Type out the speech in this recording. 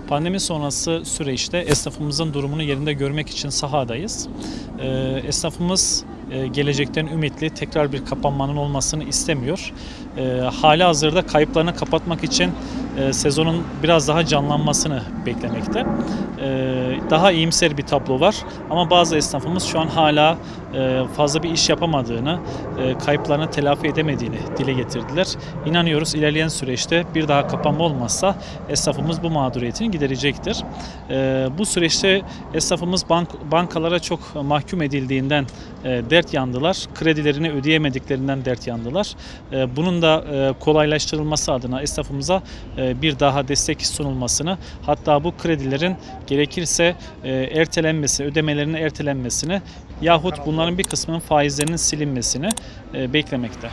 Pandemi sonrası süreçte esnafımızın durumunu yerinde görmek için sahadayız. Esnafımız gelecekten ümitli, tekrar bir kapanmanın olmasını istemiyor. Halihazırda kayıplarını kapatmak için sezonun biraz daha canlanmasını beklemekte. Daha iyimser bir tablo var ama bazı esnafımız şu an hala fazla bir iş yapamadığını, kayıplarını telafi edemediğini dile getirdiler. İnanıyoruz ilerleyen süreçte bir daha kapanma olmazsa esnafımız bu mağduriyetini giderecektir. Bu süreçte esnafımız bankalara çok mahkum edildiğinden dert yandılar. Kredilerini ödeyemediklerinden dert yandılar. Bunun da kolaylaştırılması adına esnafımıza bir daha destek sunulmasını, hatta bu kredilerin gerekirse ertelenmesi, ödemelerinin ertelenmesini yahut bunların bir kısmının faizlerinin silinmesini beklemekte.